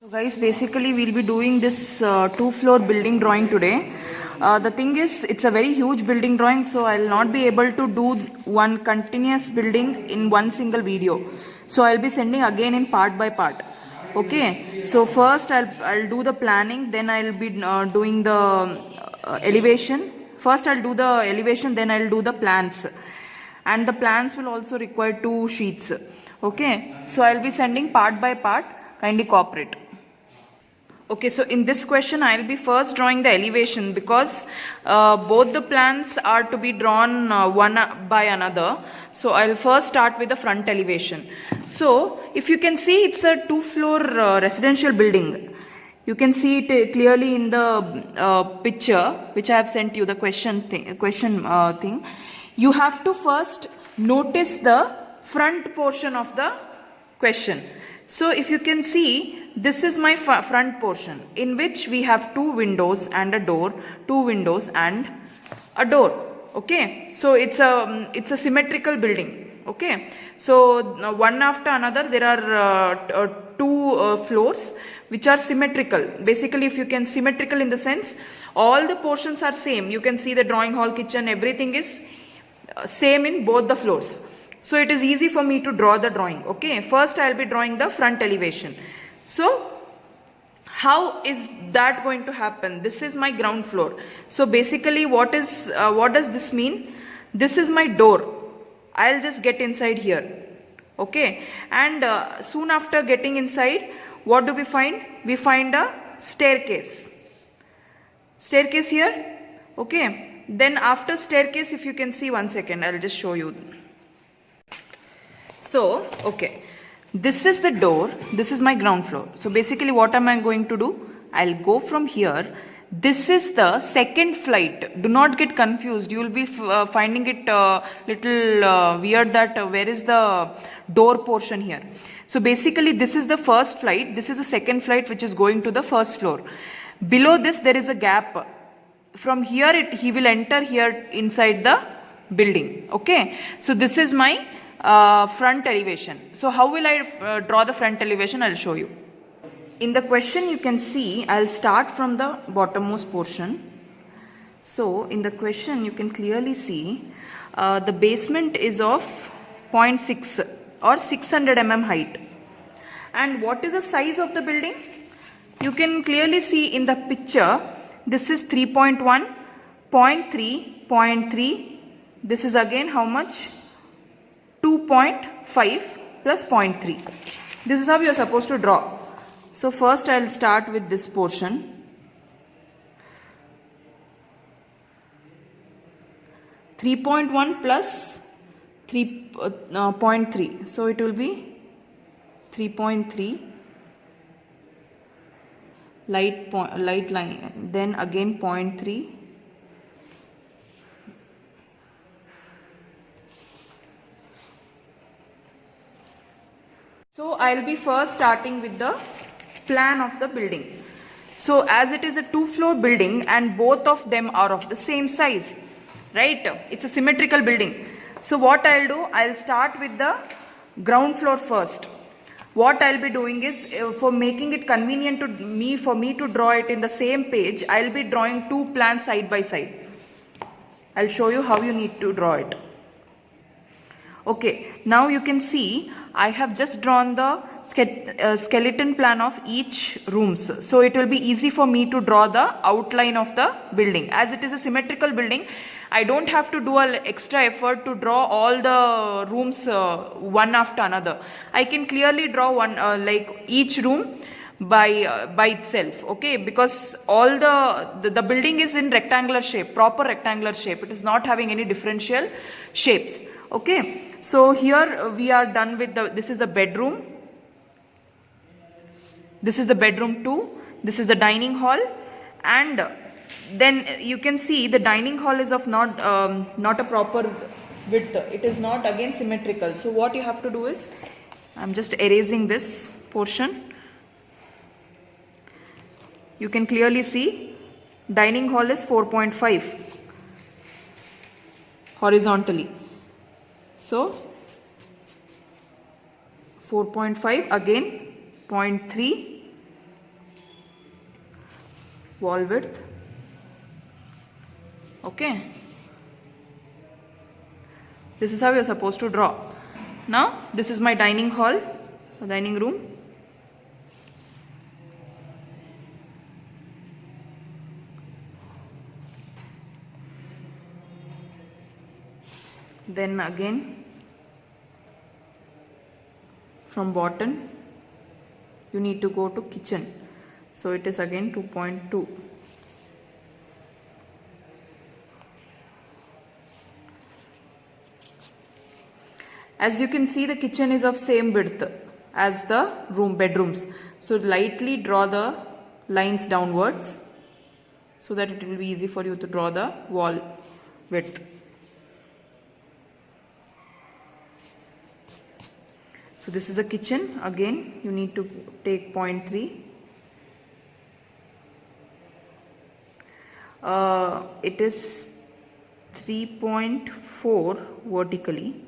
So guys, basically we'll be doing this two-floor building drawing today. The thing is, it's a very huge building drawing, so I'll not be able to do one continuous building in one single video. So I'll be sending again in part by part. Okay, so first I'll do the planning, then I'll be doing the elevation. First I'll do the elevation, then I'll do the plans. And the plans will also require 2 sheets. Okay, so I'll be sending part by part. Kindly cooperate. Okay, so in this question I'll be first drawing the elevation because both the plans are to be drawn one by another. So I'll first start with the front elevation. So if you can see, it's a 2-floor residential building. You can see it clearly in the picture which I have sent you, the question thing. You have to first notice the front portion of the question. So if you can see, this is my front portion in which we have 2 windows and a door, 2 windows and a door. Okay, so it's a symmetrical building. Okay, so one after another there are 2 floors which are symmetrical. Basically, if you can symmetrical in the sense all the portions are same. You can see the drawing hall, kitchen, everything is same in both the floors. So it is easy for me to draw the drawing. Okay, first I'll be drawing the front elevation. So how is that going to happen? This is my ground floor. So basically what does this mean? This is my door. I'll just get inside here. Okay, and soon after getting inside, what do we find? We find a staircase. Staircase here. Okay, then after staircase, if you can see, one second, I'll just show you. So, okay, this is the door, this is my ground floor. So basically what am I going to do? I'll go from here. This is the second flight. Do not get confused. You will be finding it little weird that where is the door portion here. So basically this is the first flight. This is the second flight which is going to the first floor. Below this there is a gap. From here he will enter here inside the building. Okay. So this is my front elevation. So how will I draw the front elevation? I'll show you. In the question you can see, I'll start from the bottommost portion. So in the question you can clearly see the basement is of 0.6 or 600 mm height. And what is the size of the building? You can clearly see in the picture, this is 3.1, 0.3, 0.3. This is again how much? 2.5 plus 0.3. This is how you are supposed to draw. So first I'll start with this portion. 3.1 plus 3.3. So it will be 3.3 light line, then again 0.3. So I'll be first starting with the plan of the building. So as it is a 2-floor building and both of them are of the same size, right? It's a symmetrical building. So what I'll do, I'll start with the ground floor first. What I'll be doing is, for making it convenient for me to draw it in the same page, I'll be drawing 2 plans side by side. I'll show you how you need to draw it. Okay, now you can see I have just drawn the skeleton plan of each rooms. So it will be easy for me to draw the outline of the building. As it is a symmetrical building, I don't have to do an extra effort to draw all the rooms one after another. I can clearly draw one like each room by itself. Okay, because all the building is in rectangular shape, proper rectangular shape. It is not having any differential shapes. Okay, so here we are done with this is the bedroom. This is the bedroom 2. This is the dining hall, and then you can see the dining hall is of not a proper width. It is not again symmetrical. So what you have to do is, I'm just erasing this portion. You can clearly see dining hall is 4.5 horizontally. So 4.5 again 0.3 wall width. Okay, this is how you're supposed to draw. Now this is my dining hall, dining room. Then again from bottom you need to go to kitchen, so it is again 2.2. As you can see, the kitchen is of same width as the bedrooms, so lightly draw the lines downwards so that it will be easy for you to draw the wall width. So this is a kitchen. Again you need to take 0.3. It is 3.4 vertically.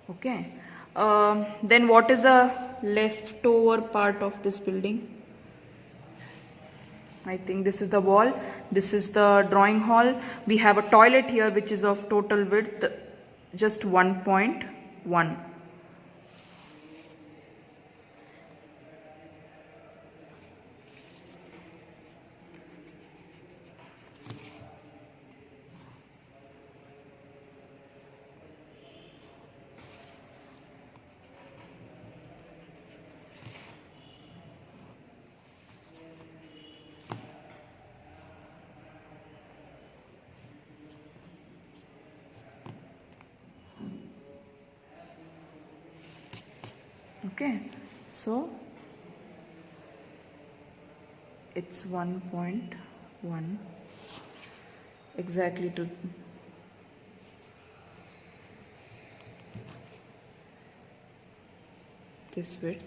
Okay, then what is the leftover part of this building? I think this is the wall, this is the drawing hall. We have a toilet here which is of total width just 1.1. Okay, so it's 1.1 exactly to this width.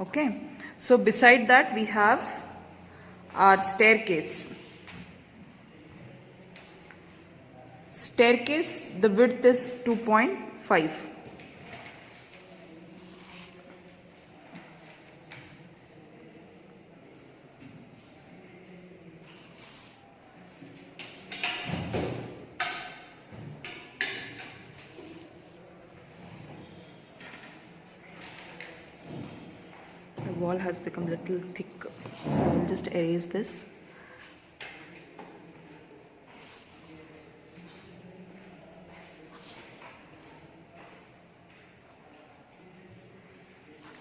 Okay, so beside that we have our staircase. Staircase, the width is 2.5. The wall has become a little thick, so I'll just erase this.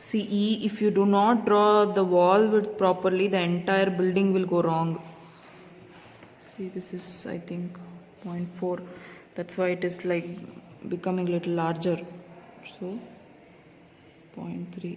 See, if you do not draw the wall width properly, the entire building will go wrong. See, this is I think 0.4. That's why it is like becoming a little larger. So 0.3.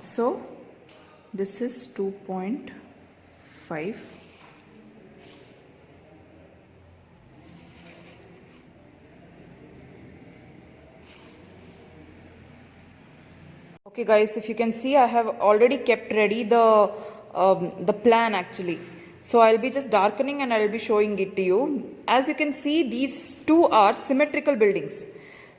So This is 2.5. Okay guys, if you can see, I have already kept ready the plan actually. So I'll be just darkening and I'll be showing it to you. As you can see, these two are symmetrical buildings.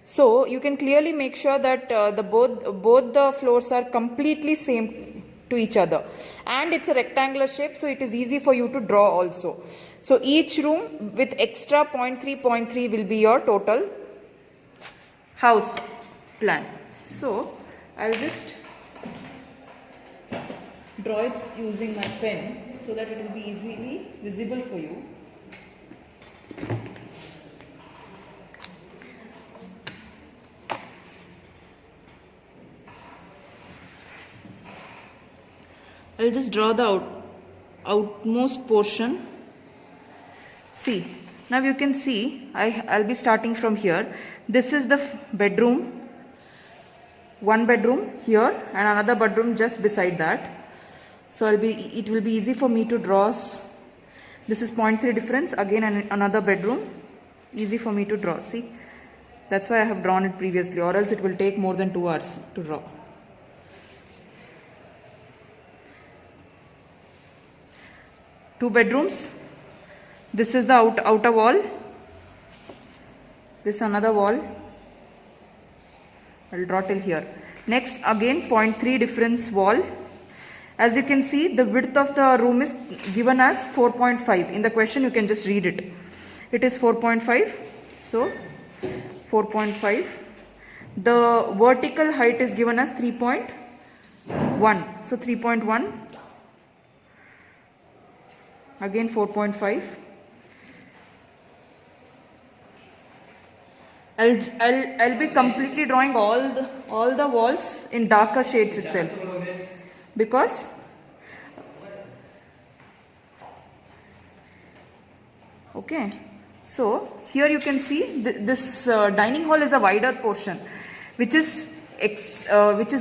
So you can clearly make sure that both the floors are completely same to each other. And it's a rectangular shape, so it is easy for you to draw also. So each room with extra 0.3 will be your total house plan. So I'll just draw it using my pen so that it will be easily visible for you. I'll just draw the outmost portion. See, now you can see I'll be starting from here. This is the bedroom. One bedroom here and another bedroom just beside that. So it will be easy for me to draw. This is 0.3 difference, again another bedroom, easy for me to draw. See, that's why I have drawn it previously, or else it will take more than 2 hours to draw. Two bedrooms. This is the outer wall. This is another wall. I'll draw till here. Next, again 0.3 difference wall. As you can see, the width of the room is given as 4.5. In the question, you can just read it. It is 4.5. So, 4.5. The vertical height is given as 3.1. So, 3.1. Again 4.5. I'll be completely drawing all the walls in darker shades itself, because okay, so here you can see this dining hall is a wider portion which is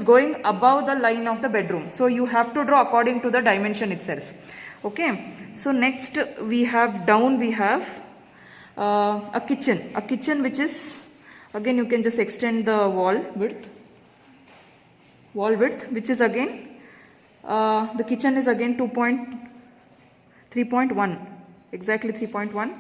going above the line of the bedroom, so you have to draw according to the dimension itself. Okay, so next we have a kitchen which is, again you can just extend the wall width, which is again the kitchen is again 3.1, exactly 3.1.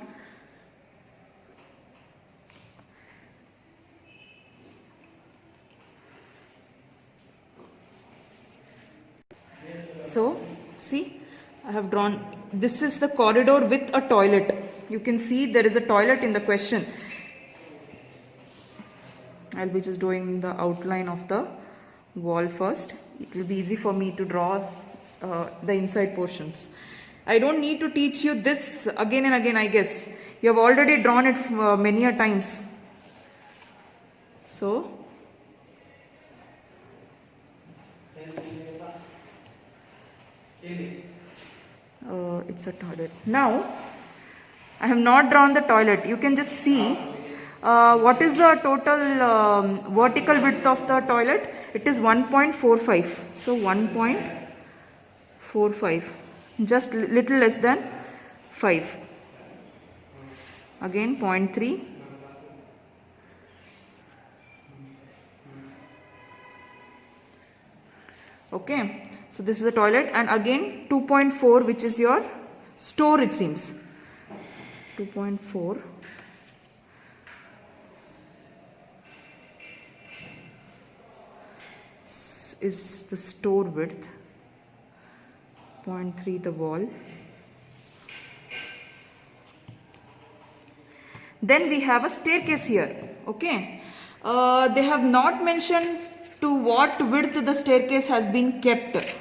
So see, I have drawn, this is the corridor with a toilet. You can see there is a toilet in the question. I'll be just drawing the outline of the wall first. It will be easy for me to draw the inside portions. I don't need to teach you this again and again, I guess. You have already drawn it many a times. So, it's a toilet. Now, I have not drawn the toilet. You can just see what is the total vertical width of the toilet. It is 1.45. So 1.45, just little less than 5. Again 0.3. Okay, so this is the toilet, and again 2.4, which is your store, it seems. 2.4. Is the store width. 0.3 the wall. Then we have a staircase here. Okay, they have not mentioned to what width the staircase has been kept,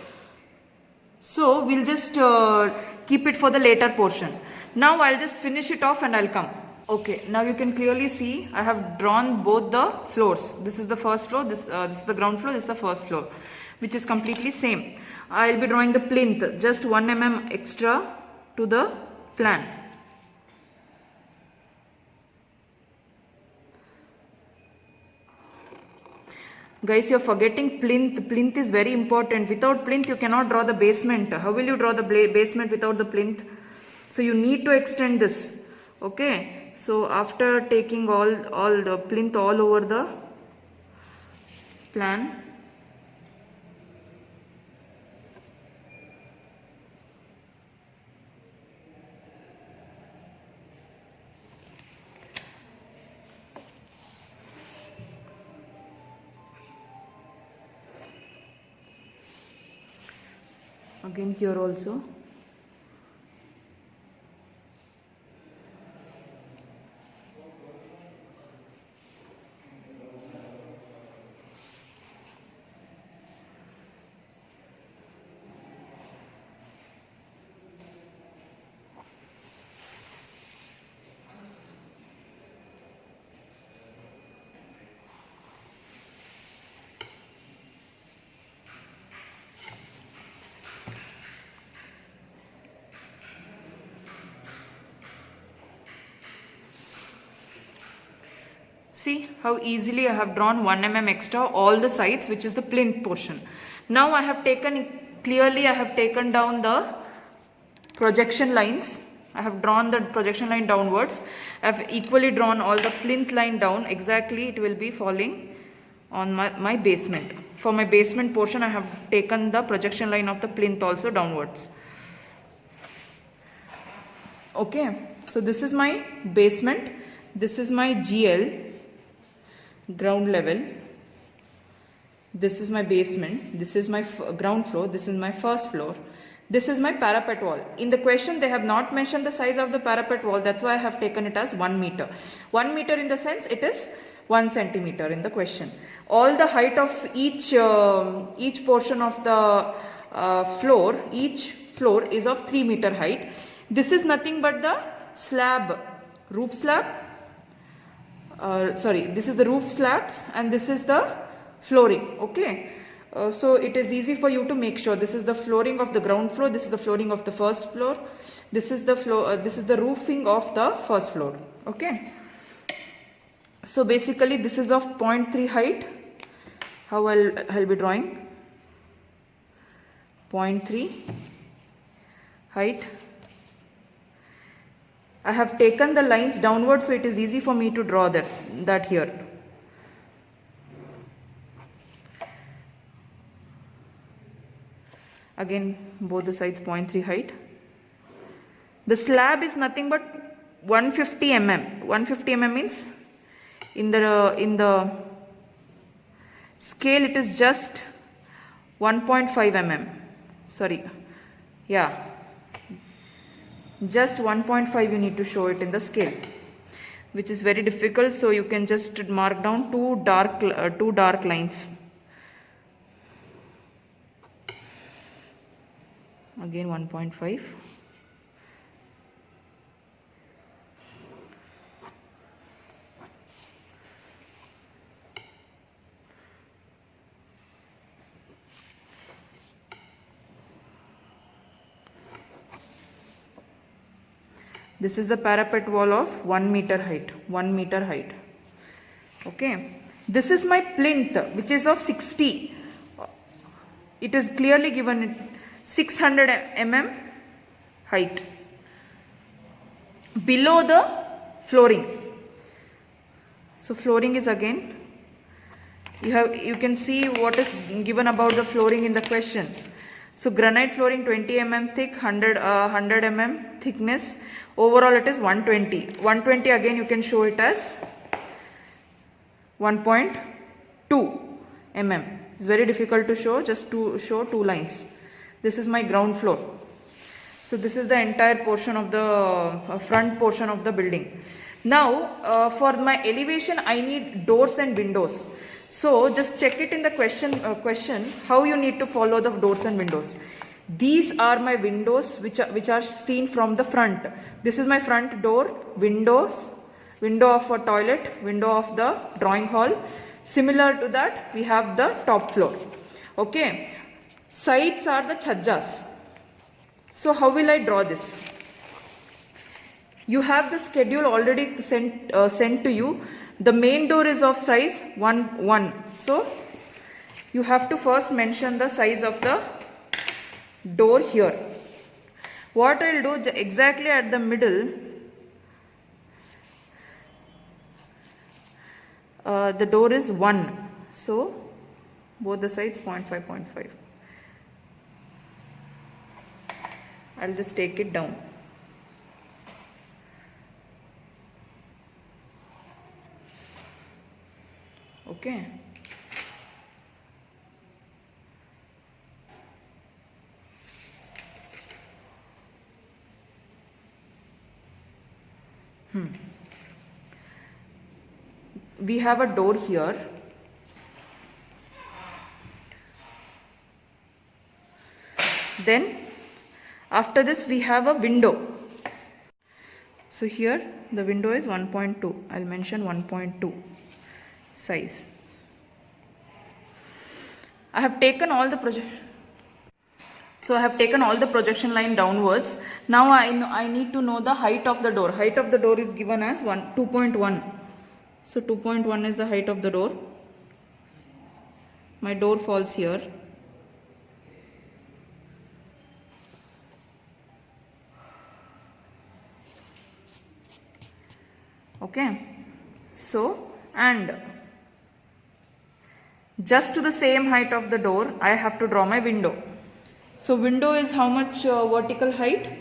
so we'll just keep it for the later portion. Now I'll just finish it off and I'll come. Okay, now you can clearly see I have drawn both the floors. This is the first floor, this is the ground floor, this is the first floor, which is completely same. I'll be drawing the plinth, just 1 mm extra to the plan. Guys, you're forgetting plinth. Plinth is very important. Without plinth, you cannot draw the basement. How will you draw the basement without the plinth? So you need to extend this. Okay. So after taking all the plinth all over the plan, again here also. See how easily I have drawn 1 mm extra all the sides, which is the plinth portion. Now I have taken, clearly I have taken down the projection lines. I have drawn the projection line downwards. I have equally drawn all the plinth line down. Exactly it will be falling on my basement. For my basement portion, I have taken the projection line of the plinth also downwards. Okay, so this is my basement. This is my GL, ground level. This is my basement. This is my ground floor. This is my first floor. This is my parapet wall. In the question, they have not mentioned the size of the parapet wall. That's why I have taken it as 1 meter. 1 meter in the sense it is 1 centimeter in the question. All the height of each portion of the floor, each floor is of 3 meter height. This is nothing but the slab, roof slab. This is the roof slabs and this is the flooring. Okay. So it is easy for you to make sure. This is the flooring of the ground floor. This is the flooring of the first floor. This is the floor. This is the roofing of the first floor. Okay. So basically this is of 0.3 height. How I'll be drawing 0.3 height. I have taken the lines downward, so it is easy for me to draw that here. Again, both the sides 0.3 height. The slab is nothing but 150 mm. 150 mm means in the scale it is just 1.5 mm. Sorry, yeah. Just 1.5 you need to show it in the scale, which is very difficult, so you can just mark down two dark lines. Again 1.5. This is the parapet wall of 1 meter height. 1 meter height. Okay. This is my plinth, which is of 60. It is clearly given 600 mm height. Below the flooring. So flooring is again. You can see what is given about the flooring in the question. So granite flooring 20 mm thick, 100 mm thickness. Overall it is 120. 120 again you can show it as 1.2 mm. It's very difficult to show, just to show two lines. This is my ground floor. So this is the entire portion of the front portion of the building. Now for my elevation I need doors and windows. So just check it in the question how you need to follow the doors and windows. These are my windows which are seen from the front. This is my front door, windows, window of a toilet, window of the drawing hall. Similar to that we have the top floor. Okay. Sides are the chhajjas. So how will I draw this? You have the schedule already sent to you. The main door is of size 1. So you have to first mention the size of the door here. What I'll do, exactly at the middle, the door is 1, so both the sides 0.5, 0.5. I'll just take it down. Okay. We have a door here. Then after this we have a window. So here the window is 1.2. I'll mention 1.2 size. I have taken all the projection line downwards. Now I need to know the height of the door. Height of the door is given as 2.1. So 2.1 is the height of the door. My door falls here. Okay. So, and just to the same height of the door, I have to draw my window. So window is how much vertical height?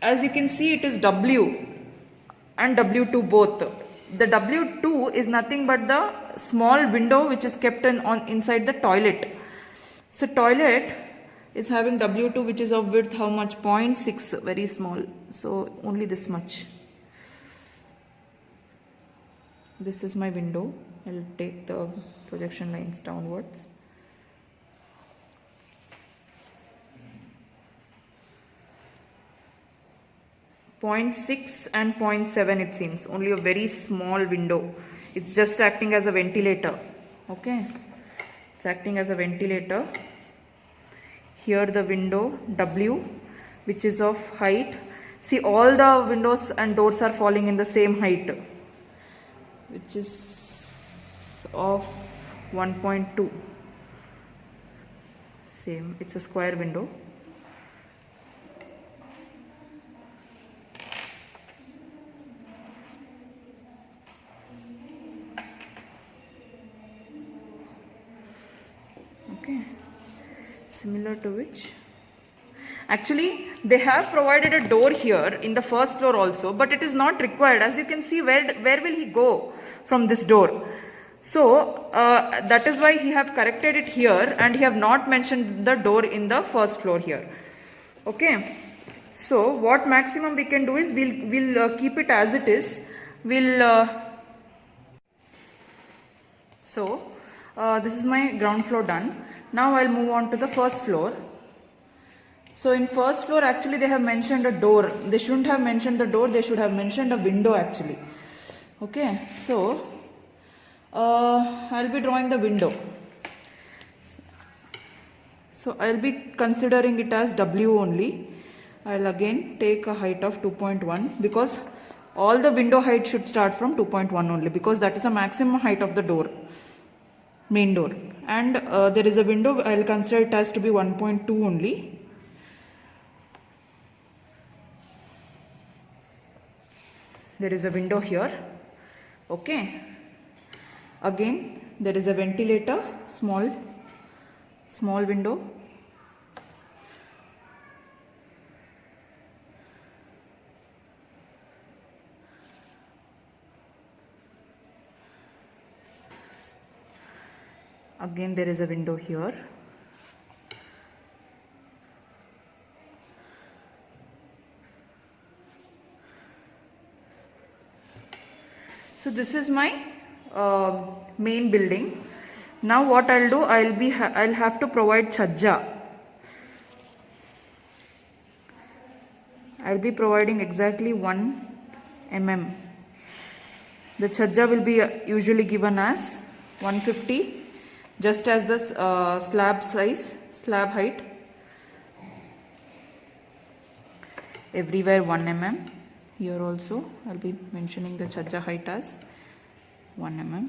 As you can see, it is W and W2 both. The W2 is nothing but the small window which is kept inside the toilet. So toilet is having W2 which is of width how much? 0.6, very small. So only this much. This is my window. I'll take the projection lines downwards. .6 and 0.7 it seems. Only a very small window. It's just acting as a ventilator. Okay. It's acting as a ventilator. Here the window W, which is of height. See, all the windows and doors are falling in the same height, which is of 1.2. Same, it's a square window. Okay, similar to which actually they have provided a door here in the first floor also, but it is not required. As you can see, where will he go from this door? So that is why he have corrected it here, and he have not mentioned the door in the first floor here. Okay, so what maximum we can do is we'll keep it as it is. This is my ground floor done. Now I'll move on to the first floor. So in first floor actually they have mentioned a door. They shouldn't have mentioned the door, they should have mentioned a window actually. Okay, so I'll be drawing the window. So I'll be considering it as W only. I'll again take a height of 2.1 because all the window height should start from 2.1 only, because that is the maximum height of the door, main door. And there is a window, I'll consider it as to be 1.2 only. There is a window here. Okay. Again, there is a ventilator, small window. Again, there is a window here. So this is my main building. Now what I'll do, I'll have to provide chhajja. I'll be providing exactly 1 mm. The chhajja will be usually given as 150, just as the slab height. Everywhere 1 mm. Here also I'll be mentioning the chhajja height as 1 mm.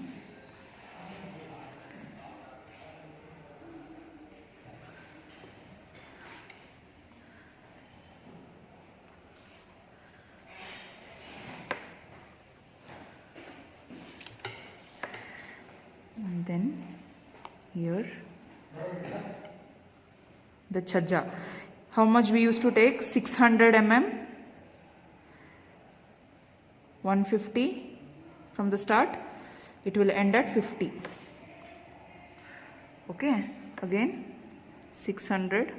then here the chhajja. How much we used to take? 600 mm, 150 from the start. It will end at 50. Okay, again 600,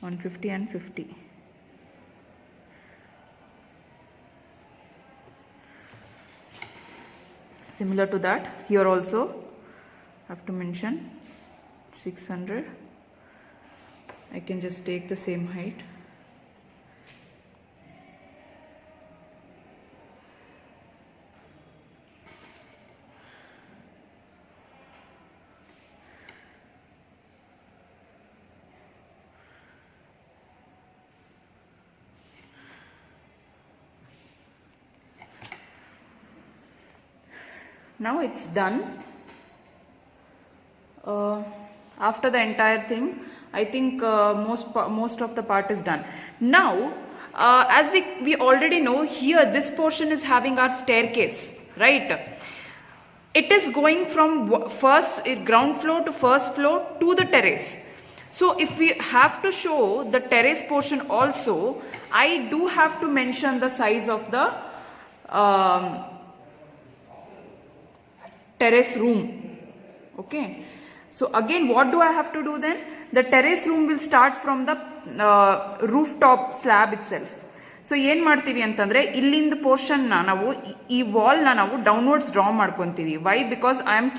150 and 50. Similar to that, here also have to mention 600. I can just take the same height. Now it's done. After the entire thing, I think most of the part is done. Now, as we already know, here this portion is having our staircase, right? It is going from ground floor to first floor to the terrace. So if we have to show the terrace portion also, I do have to mention the size of the terrace room. Okay, so again, what do I have to do then? The terrace room will start from the rooftop slab itself. So ಏನು ಮಾಡ್ತೀವಿ ಅಂತಂದ್ರೆ ಇಲ್ಲಿಂದ portion ನಾವು ಈ wall ನಾವು downwards draw ಮಾಡ್ಕೊಂತೀವಿ. Why? Because I am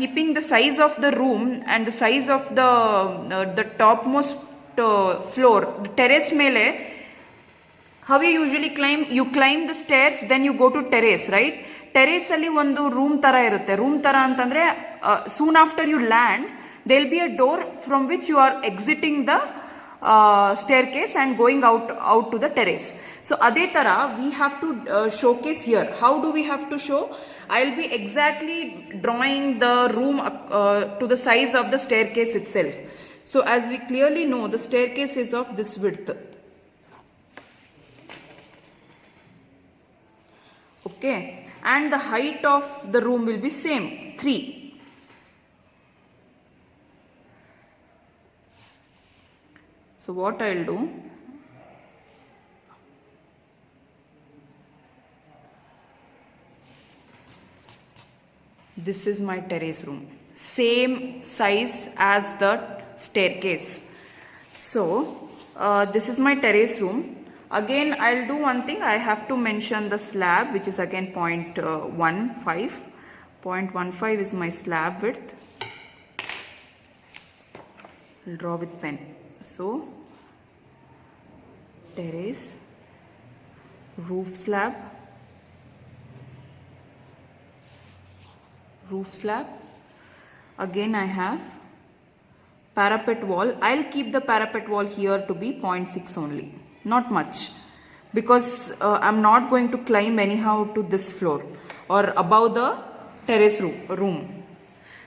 keeping the size of the room and the size of the topmost floor, the terrace mele. How you usually climb? You climb the stairs, then you go to terrace, right? Terrace ಅಲ್ಲಿ ಒಂದು room ತರ ಇರುತ್ತೆ. Room ತರ ಅಂತಂದ್ರೆ soon after you land, there will be a door from which you are exiting the staircase and going out to the terrace. So ಅದೇ ತರ we have to showcase here. How do we have to show? I'll be exactly drawing the room to the size of the staircase itself. So as we clearly know, the staircase is of this width. Okay, and the height of the room will be same, 3. So what I'll do, this is my terrace room, same size as the staircase. So this is my terrace room. Again, I'll do one thing. I have to mention the slab, which is again 0.15. 0.15 is my slab width. I'll draw with pen. So, terrace, roof slab, Again, I have parapet wall. I'll keep the parapet wall here to be 0.6 only. Not much, because I'm not going to climb anyhow to this floor or above the terrace room.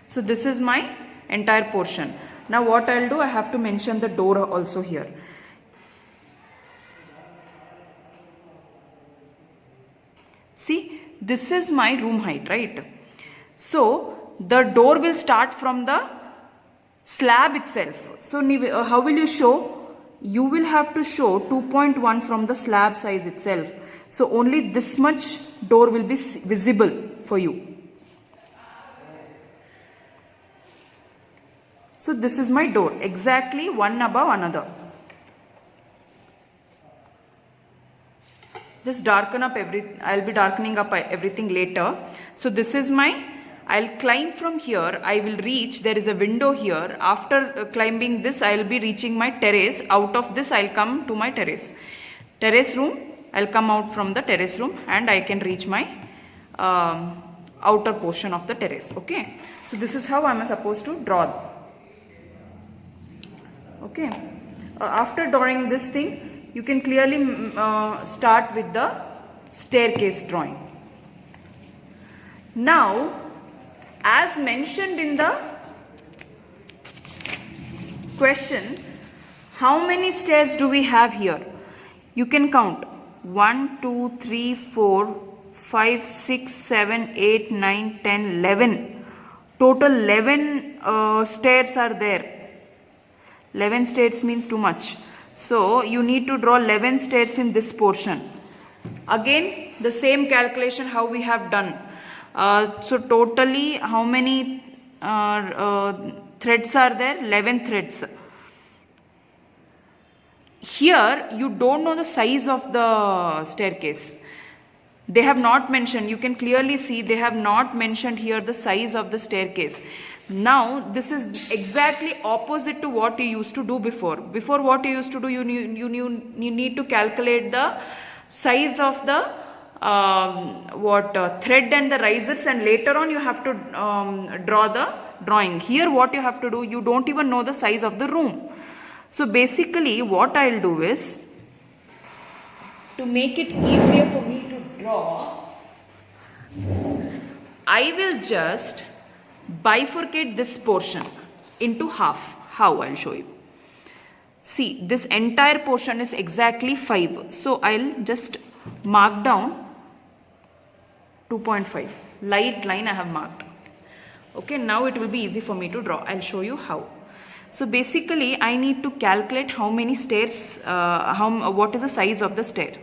So this is my entire portion. Now what I'll do, I have to mention the door also here. See, this is my room height, right? So the door will start from the slab itself. So how will you show? You will have to show 2.1 from the slab size itself. So only this much door will be visible for you. So this is my door, exactly one above another. Just darken up I'll be darkening up everything later. So this is I'll climb from here. I will reach, there is a window here. After climbing this, I'll be reaching my terrace. Out of this, I'll come to my terrace. Terrace room, I'll come out from the terrace room and I can reach my outer portion of the terrace. Okay. So this is how I'm supposed to draw. Okay. After drawing this thing, you can clearly start with the staircase drawing. Now, as mentioned in the question, how many stairs do we have here? You can count 1, 2, 3, 4, 5, 6, 7, 8, 9, 10, 11. Total 11 stairs are there. 11 stairs means too much. So you need to draw 11 stairs in this portion. Again, the same calculation how we have done. So totally how many threads are there? 11 threads. Here you don't know the size of the staircase. They have not mentioned, you can clearly see they have not mentioned here the size of the staircase. Now this is exactly opposite to what you used to do before. Before, what you used to do, you need to calculate the size of the thread and the risers, and later on you have to draw the drawing. Here what you have to do, you don't even know the size of the room. So basically what I'll do is, to make it easier for me to draw, I will just bifurcate this portion into half. How? I'll show you. See, this entire portion is exactly 5. So I'll just mark down 2.5. Light line I have marked. Okay, now it will be easy for me to draw. I'll show you how. So basically I need to calculate how many stairs, what is the size of the stair.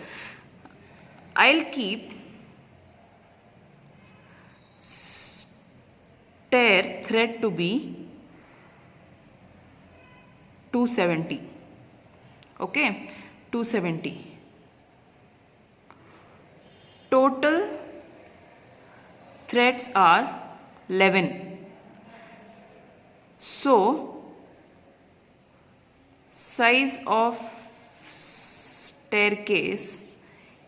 I'll keep stair thread to be 270. Okay, 270. Total threads are 11. So size of staircase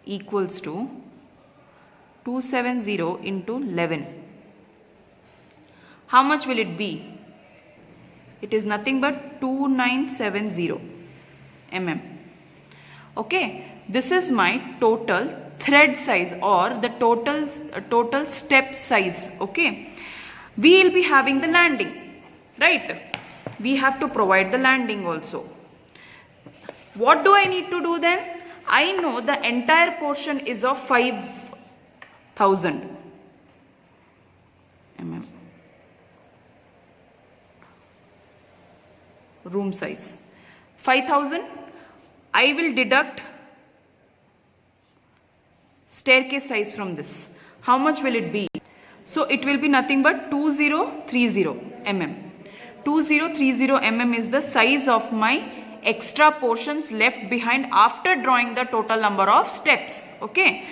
equals to 270 into 11. How much will it be? It is nothing but 2970 mm. Okay, this is my total thread size, or the total step size. Okay, we will be having the landing, right? We have to provide the landing also. What do I need to do then? I know the entire portion is of 5000 mm. Room size 5000. I will deduct staircase size from this. How much will it be? So it will be nothing but 2030 mm. 2030 mm is the size of my extra portions left behind after drawing the total number of steps. Okay,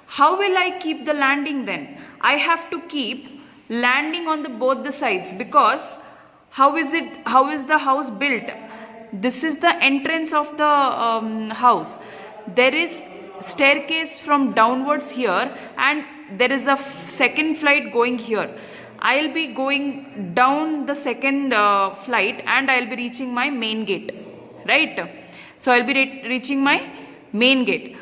how will I keep the landing then? I have to keep landing on both the sides, because how is the house built? This is the entrance of the house. There is staircase from downwards here, and there is a second flight going here. I'll be going down the second flight and I'll be reaching my main gate, right? So I'll be reaching my main gate.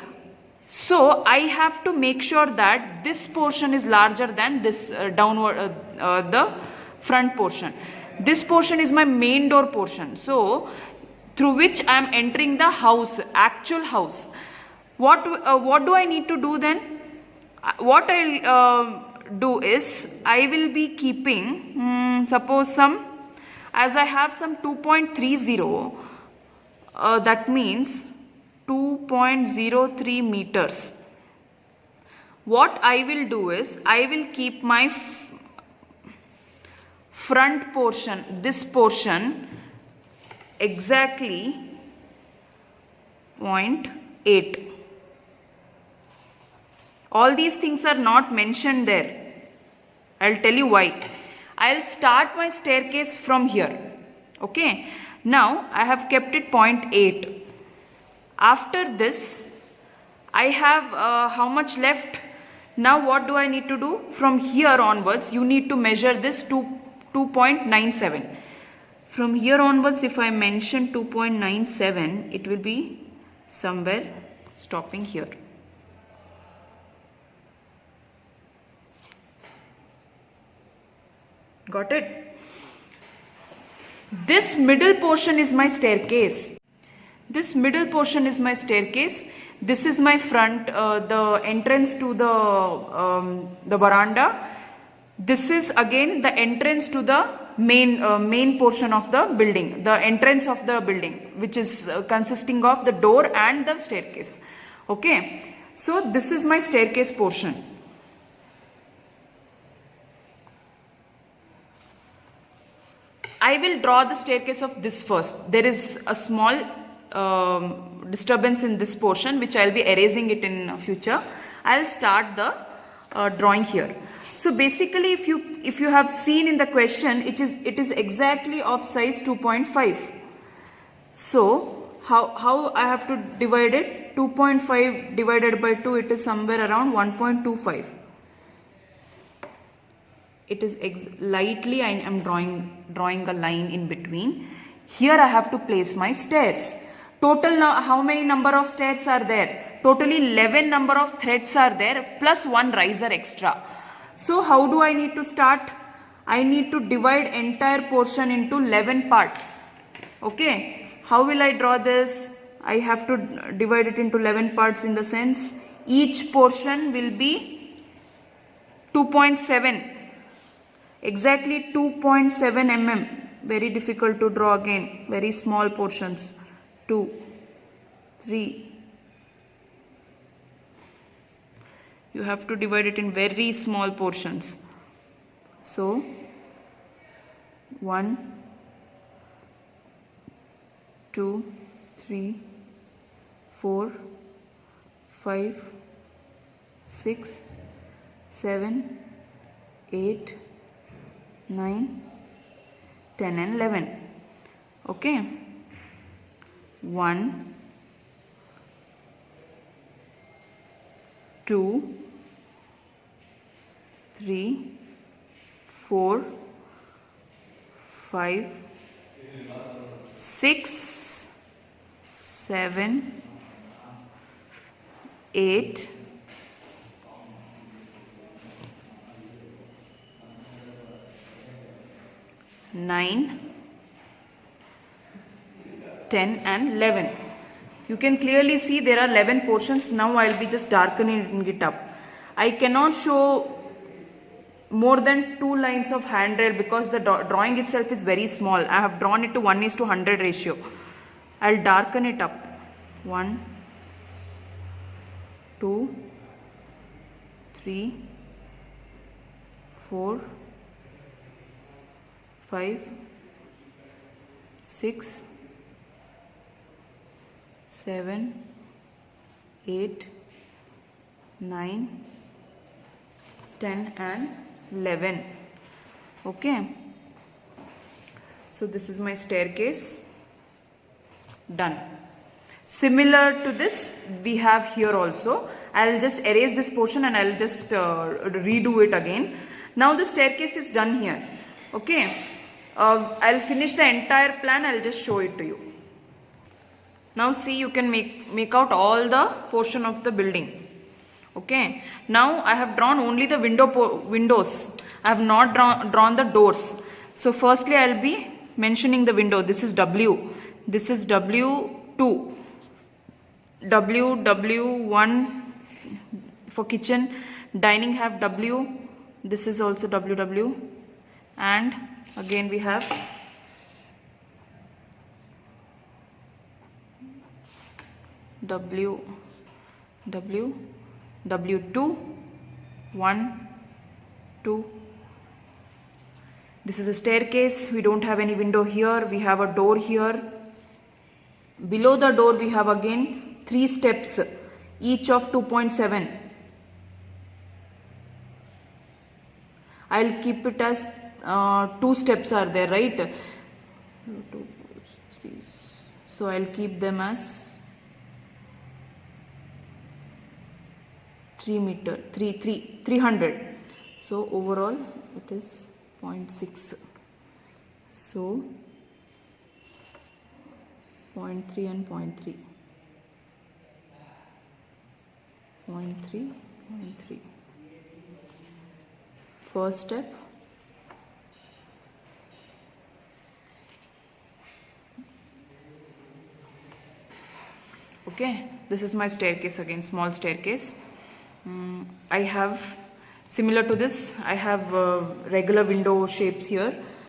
So I have to make sure that this portion is larger than this downward the front portion. This portion is my main door portion, so through which I am entering the house, actual house. What do I need to do then? What I'll do is, I will be keeping suppose as I have some 2.30, that means 2.03 meters. What I will do is, I will keep my front portion, this portion, exactly 0.8. All these things are not mentioned there. I'll tell you why. I'll start my staircase from here. Okay. Now I have kept it 0.8. After this, I have how much left? Now what do I need to do? From here onwards, you need to measure this to 2.97. From here onwards, if I mention 2.97, it will be somewhere stopping here. Got it? This middle portion is my staircase. This middle portion is my staircase. This is my front, the entrance to the veranda. This is again the entrance to the main portion of the building, the entrance of the building, which is consisting of the door and the staircase. Okay, so this is my staircase portion. I will draw the staircase of this first. There is a small disturbance in this portion which I'll be erasing it in future. I'll start the drawing here. So basically, if you have seen in the question, it is exactly of size 2.5. So how I have to divide it? 2.5 divided by 2, it is somewhere around 1.25. It is lightly I am drawing a line in between. Here I have to place my stairs. Total now, how many number of stairs are there? Totally 11 number of threads are there plus one riser extra. So how do I need to start? I need to divide entire portion into 11 parts. Okay, how will I draw this? I have to divide it into 11 parts in the sense each portion will be 2.7. Exactly 2.7 mm. Very difficult to draw again. Very small portions. 2, 3. You have to divide it in very small portions. So 1, 2, 3, 4, 5, 6, 7, 8, 9, 10 and 11. Okay. 1, 2, 3, 4, 5, 6, 7, 8, 9, 10 and 11. You can clearly see there are 11 portions. Now I will be just darkening it up. I cannot show more than 2 lines of handrail because the drawing itself is very small. I have drawn it to 1:100 ratio. I will darken it up. 1, 2, 3, 4, 5, 6, 7, 8, 9, 10 and 11. Okay. So this is my staircase. Done. Similar to this we have here also. I'll just erase this portion and I'll just redo it again. Now the staircase is done here. Okay. I'll finish the entire plan. I'll just show it to you. Now see, you can make out all the portion of the building. Okay. Now I have drawn only the windows. I have not drawn the doors. So firstly I will be mentioning the window. This is W. This is W2. W1 for kitchen. Dining have W. This is also WW. And again we have W2, 1, 2. This is a staircase. We don't have any window here. We have a door here. Below the door we have again 3 steps, each of 2.7. I'll keep it as 2 steps are there, right? 2, 3. So I'll keep them as 300. So overall it is 0.6. So 0.3 and 0.3. 0.3, 0.3. First step. Okay, this is my staircase again, small staircase. I have similar to this, I have regular window shapes here.